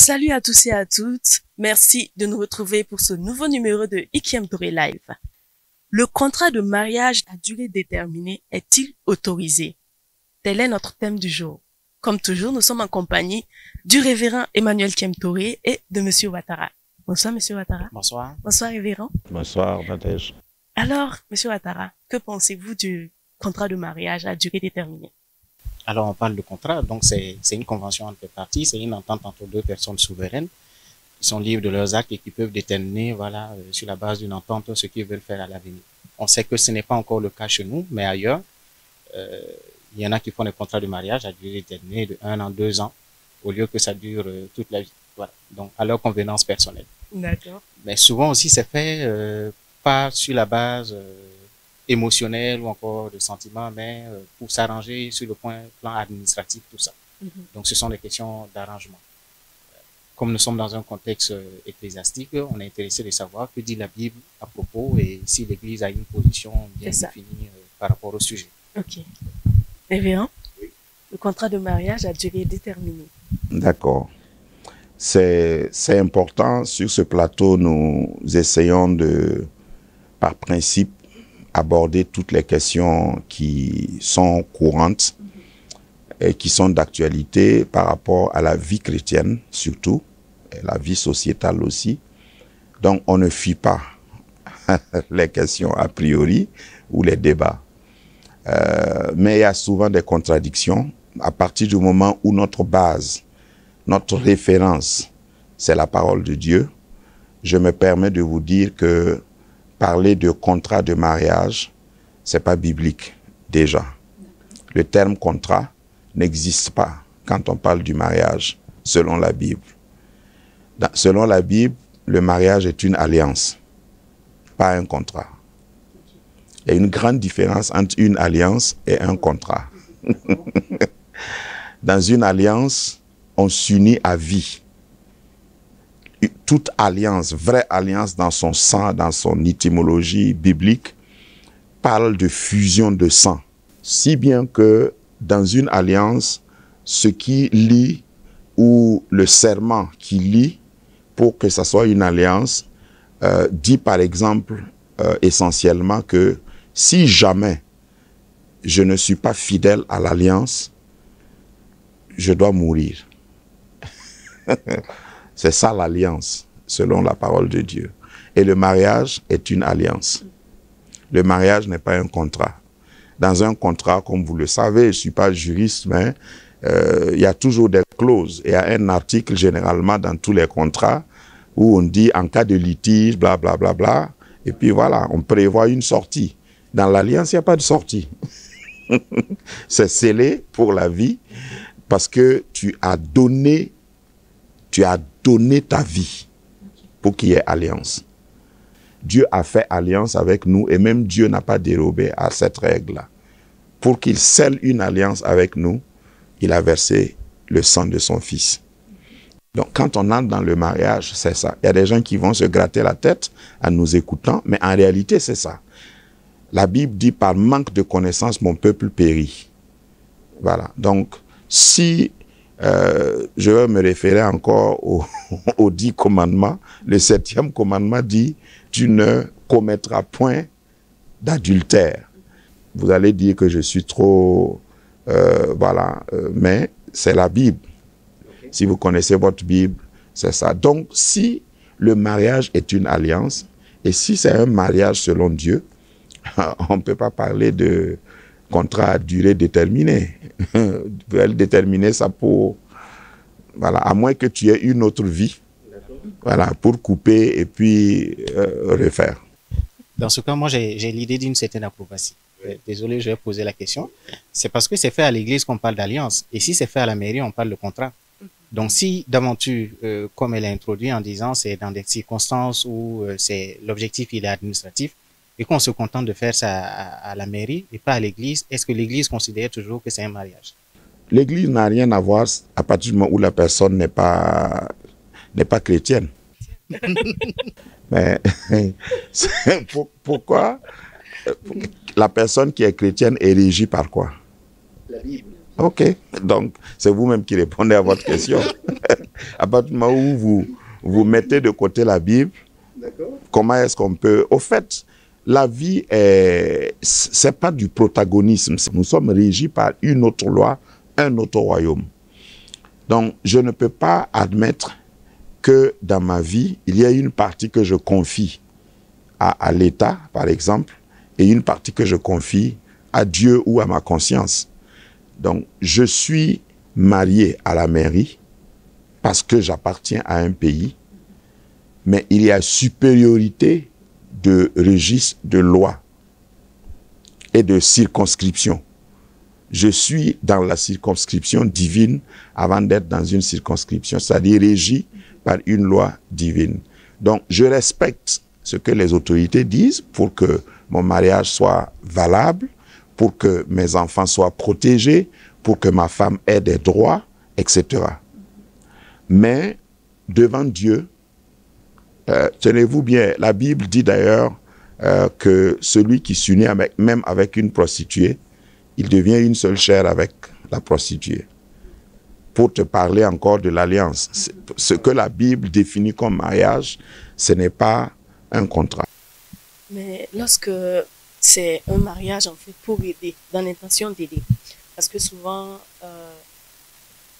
Salut à tous et à toutes. Merci de nous retrouver pour ce nouveau numéro de Ikiem Touré Live. Le contrat de mariage à durée déterminée est-il autorisé? Tel est notre thème du jour. Comme toujours, nous sommes en compagnie du révérend Emmanuel Kemtoré et de Monsieur Ouattara. Bonsoir, Monsieur Ouattara. Bonsoir. Bonsoir, révérend. Bonsoir, Nadège. Alors, Monsieur Ouattara, que pensez-vous du contrat de mariage à durée déterminée? Alors, on parle de contrat, donc c'est une convention entre les parties, c'est une entente entre deux personnes souveraines qui sont libres de leurs actes et qui peuvent déterminer, voilà, sur la base d'une entente, ce qu'ils veulent faire à l'avenir. On sait que ce n'est pas encore le cas chez nous, mais ailleurs, il y en a qui font des contrats de mariage à durée déterminée de 1 an, 2 ans, au lieu que ça dure toute la vie. Voilà. Donc, à leur convenance personnelle. D'accord. Mais souvent aussi, c'est fait pas sur la base émotionnelle ou encore de sentiments, mais pour s'arranger sur le plan administratif, tout ça. Donc, ce sont des questions d'arrangement. Comme nous sommes dans un contexte ecclésiastique, on est intéressé de savoir que dit la Bible à propos et si l'Église a une position bien définie par rapport au sujet. Ok. Révérend, le contrat de mariage à durée déterminée. D'accord. C'est important. Sur ce plateau, nous essayons de, par principe, aborder toutes les questions qui sont courantes et qui sont d'actualité par rapport à la vie chrétienne, surtout, et la vie sociétale aussi. Donc, on ne fuit pas les questions a priori ou les débats. Mais il y a souvent des contradictions à partir du moment où notre base, notre référence, c'est la parole de Dieu. Je me permets de vous dire que parler de contrat de mariage, c'est pas biblique, déjà. Le terme contrat n'existe pas quand on parle du mariage, selon la Bible. Selon la Bible, le mariage est une alliance, pas un contrat. Il y a une grande différence entre une alliance et un contrat. Dans une alliance, on s'unit à vie. Toute alliance, vraie alliance dans son sang, dans son étymologie biblique, parle de fusion de sang. Si bien que dans une alliance, ce qui lie ou le serment qui lie pour que ça soit une alliance, dit par exemple essentiellement que si jamais je ne suis pas fidèle à l'alliance, je dois mourir. C'est ça l'alliance, selon la parole de Dieu. Et le mariage est une alliance. Le mariage n'est pas un contrat. Dans un contrat, comme vous le savez, je ne suis pas juriste, mais il y a toujours des clauses. Il y a un article généralement dans tous les contrats où on dit en cas de litige, bla bla bla bla, et puis voilà, on prévoit une sortie. Dans l'alliance, il n'y a pas de sortie. C'est scellé pour la vie parce que tu as donné ta vie pour qu'il y ait alliance. Dieu a fait alliance avec nous et même Dieu n'a pas dérobé à cette règle-là. Pour qu'il scelle une alliance avec nous, il a versé le sang de son Fils. Donc quand on entre dans le mariage, c'est ça. Il y a des gens qui vont se gratter la tête en nous écoutant, mais en réalité, c'est ça. La Bible dit par manque de connaissance, mon peuple périt. Voilà. Donc, si je veux me référer encore aux 10 commandements, le 7e commandement dit, tu ne commettras point d'adultère. Vous allez dire que je suis trop, mais c'est la Bible. Si vous connaissez votre Bible, c'est ça. Donc, si le mariage est une alliance, et si c'est un mariage selon Dieu, on ne peut pas parler de contrat à durée déterminée. Vous pouvez déterminer ça pour... Voilà, à moins que tu aies une autre vie, voilà, pour couper et puis refaire. Dans ce cas, moi, j'ai l'idée d'une certaine approbation. Désolé, je vais poser la question. C'est parce que c'est fait à l'église qu'on parle d'alliance. Et si c'est fait à la mairie, on parle de contrat. Donc, si d'aventure, comme elle a introduit en disant, c'est dans des circonstances où l'objectif il est administratif, et qu'on se contente de faire ça à la mairie et pas à l'église, est-ce que l'église considère toujours que c'est un mariage? L'église n'a rien à voir à partir du moment où la personne n'est pas chrétienne. Mais pourquoi la personne qui est chrétienne est régie par quoi? La Bible. Ok, donc c'est vous-même qui répondez à votre question. À partir du moment où vous mettez de côté la Bible, comment est-ce qu'on peut... Au fait, la vie, c'est pas du protagonisme. Nous sommes régis par une autre loi, un autre royaume. Donc, je ne peux pas admettre que dans ma vie, il y a une partie que je confie à l'État, par exemple, et une partie que je confie à Dieu ou à ma conscience. Donc, je suis marié à la mairie parce que j'appartiens à un pays, mais il y a supériorité de registre, de loi et de circonscription. Je suis dans la circonscription divine avant d'être dans une circonscription, c'est-à-dire régi par une loi divine. Donc, je respecte ce que les autorités disent pour que mon mariage soit valable, pour que mes enfants soient protégés, pour que ma femme ait des droits, etc. Mais, devant Dieu, tenez-vous bien, la Bible dit d'ailleurs que celui qui s'unit même avec une prostituée, il devient une seule chair avec la prostituée. Pour te parler encore de l'alliance, ce que la Bible définit comme mariage, ce n'est pas un contrat. Mais lorsque c'est un mariage, en fait, pour aider, dans l'intention d'aider, parce que souvent,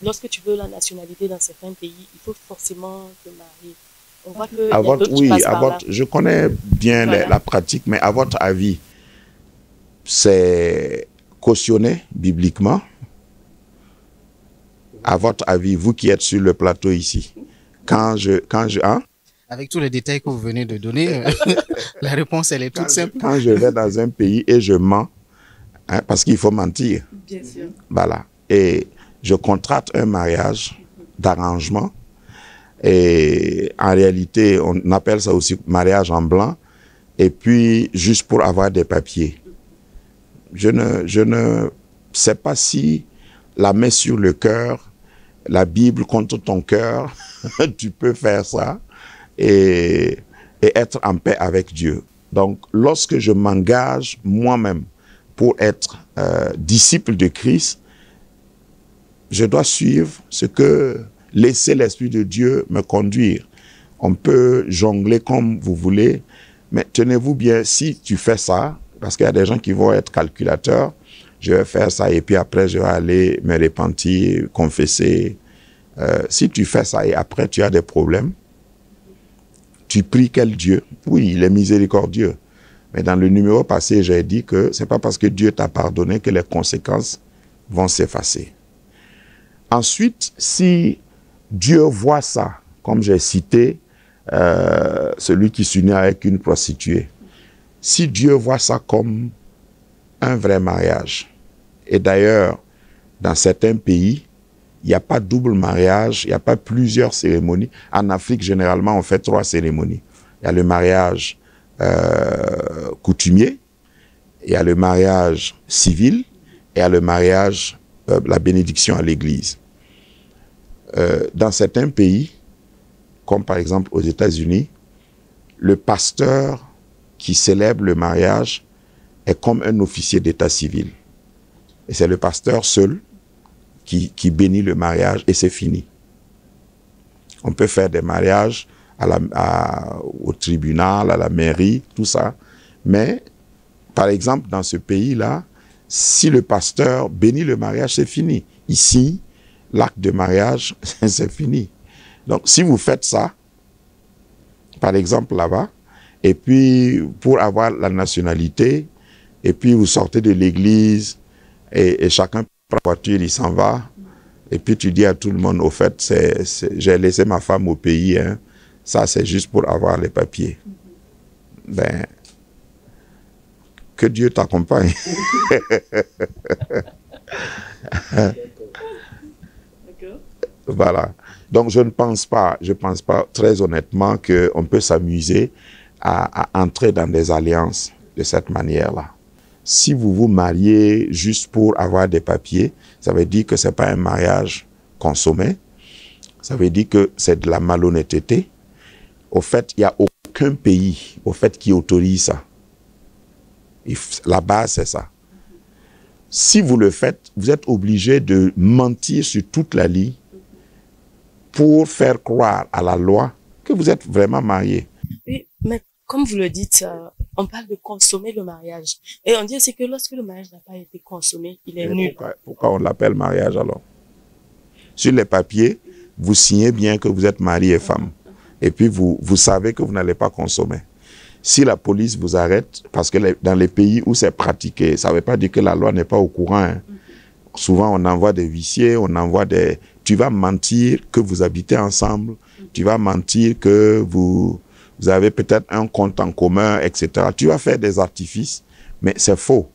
lorsque tu veux la nationalité dans certains pays, il faut forcément te marier. On voit que je connais bien la pratique, mais à votre avis, c'est cautionné bibliquement? À votre avis, vous qui êtes sur le plateau ici, Avec tous les détails que vous venez de donner, la réponse, elle est toute simple. Quand je vais dans un pays et je mens, parce qu'il faut mentir. Bien sûr. Voilà. Et je contracte un mariage d'arrangement. Et en réalité, on appelle ça aussi mariage en blanc. Et puis, juste pour avoir des papiers. Je ne sais pas si la main sur le cœur, la Bible contre ton cœur, tu peux faire ça et être en paix avec Dieu. Donc, lorsque je m'engage moi-même pour être disciple de Christ, je dois suivre laisser l'Esprit de Dieu me conduire. On peut jongler comme vous voulez, mais tenez-vous bien, si tu fais ça, parce qu'il y a des gens qui vont être calculateurs, je vais faire ça et puis après je vais aller me repentir, confesser. Si tu fais ça et après tu as des problèmes, tu pries quel Dieu? Oui, il est miséricordieux. Mais dans le numéro passé, j'ai dit que c'est pas parce que Dieu t'a pardonné que les conséquences vont s'effacer. Ensuite, si Dieu voit ça, comme j'ai cité celui qui s'unit avec une prostituée, si Dieu voit ça comme un vrai mariage, et d'ailleurs, dans certains pays, il n'y a pas double mariage, il n'y a pas plusieurs cérémonies. En Afrique, généralement, on fait 3 cérémonies. Il y a le mariage coutumier, il y a le mariage civil, et il y a le mariage, la bénédiction à l'église. Dans certains pays, comme par exemple aux États-Unis, le pasteur qui célèbre le mariage est comme un officier d'état civil. Et c'est le pasteur seul qui bénit le mariage et c'est fini. On peut faire des mariages au tribunal, à la mairie, tout ça. Mais, par exemple, dans ce pays-là, si le pasteur bénit le mariage, c'est fini. Ici, l'acte de mariage, c'est fini. Donc, si vous faites ça, par exemple là-bas, et puis pour avoir la nationalité, et puis vous sortez de l'église, et chacun prend la voiture, il s'en va, et puis tu dis à tout le monde, au fait, j'ai laissé ma femme au pays, hein, ça c'est juste pour avoir les papiers. Ben, que Dieu t'accompagne. Voilà. Donc, je pense pas très honnêtement qu'on peut s'amuser à entrer dans des alliances de cette manière-là. Si vous vous mariez juste pour avoir des papiers, ça veut dire que c'est pas un mariage consommé. Ça veut dire que c'est de la malhonnêteté. Au fait, il n'y a aucun pays qui autorise ça. La base, c'est ça. Si vous le faites, vous êtes obligé de mentir sur toute la ligne pour faire croire à la loi que vous êtes vraiment mariés. Oui, mais comme vous le dites, on parle de consommer le mariage. Et on dit aussi que lorsque le mariage n'a pas été consommé, il est nul. Pourquoi on l'appelle mariage alors? Sur les papiers, vous signez bien que vous êtes mari et femme. Et puis vous savez que vous n'allez pas consommer. Si la police vous arrête, parce que dans les pays où c'est pratiqué, ça ne veut pas dire que la loi n'est pas au courant. Hein. Souvent, on envoie des huissiers, on envoie des... Tu vas mentir que vous habitez ensemble, tu vas mentir que vous avez peut-être un compte en commun, etc. Tu vas faire des artifices, mais c'est faux.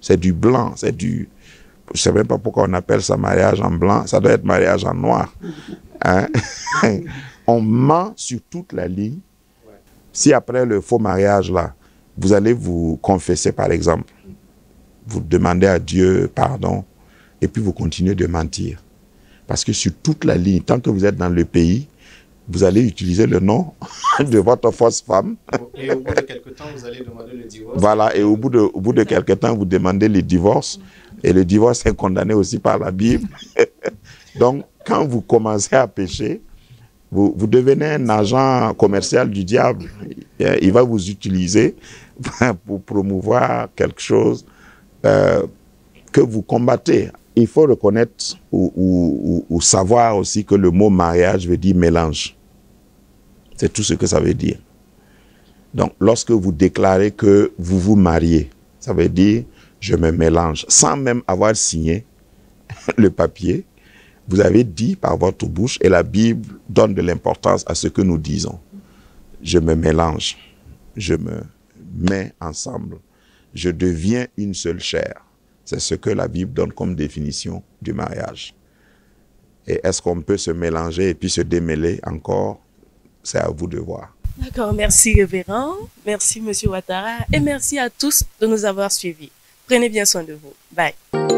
C'est du blanc, c'est du... Je ne sais même pas pourquoi on appelle ça mariage en blanc, ça doit être mariage en noir. Hein? On ment sur toute la ligne. Si après le faux mariage, là, vous allez vous confesser, par exemple, vous demandez à Dieu pardon, et puis vous continuez de mentir. Parce que sur toute la ligne, tant que vous êtes dans le pays, vous allez utiliser le nom de votre fausse femme. Et au bout de quelques temps, vous allez demander le divorce. Voilà, et au bout de quelques temps, vous demandez le divorce. Et le divorce est condamné aussi par la Bible. Donc, quand vous commencez à pécher, vous devenez un agent commercial du diable. Il va vous utiliser pour promouvoir quelque chose que vous combattez. Il faut reconnaître ou savoir aussi que le mot mariage veut dire mélange. C'est tout ce que ça veut dire. Donc, lorsque vous déclarez que vous vous mariez, ça veut dire je me mélange, sans même avoir signé le papier. Vous avez dit par votre bouche, et la Bible donne de l'importance à ce que nous disons. Je me mélange, je me mets ensemble, je deviens une seule chair. C'est ce que la Bible donne comme définition du mariage. Et est-ce qu'on peut se mélanger et puis se démêler encore? C'est à vous de voir. D'accord, merci révérend, merci monsieur Ouattara et merci à tous de nous avoir suivis. Prenez bien soin de vous. Bye.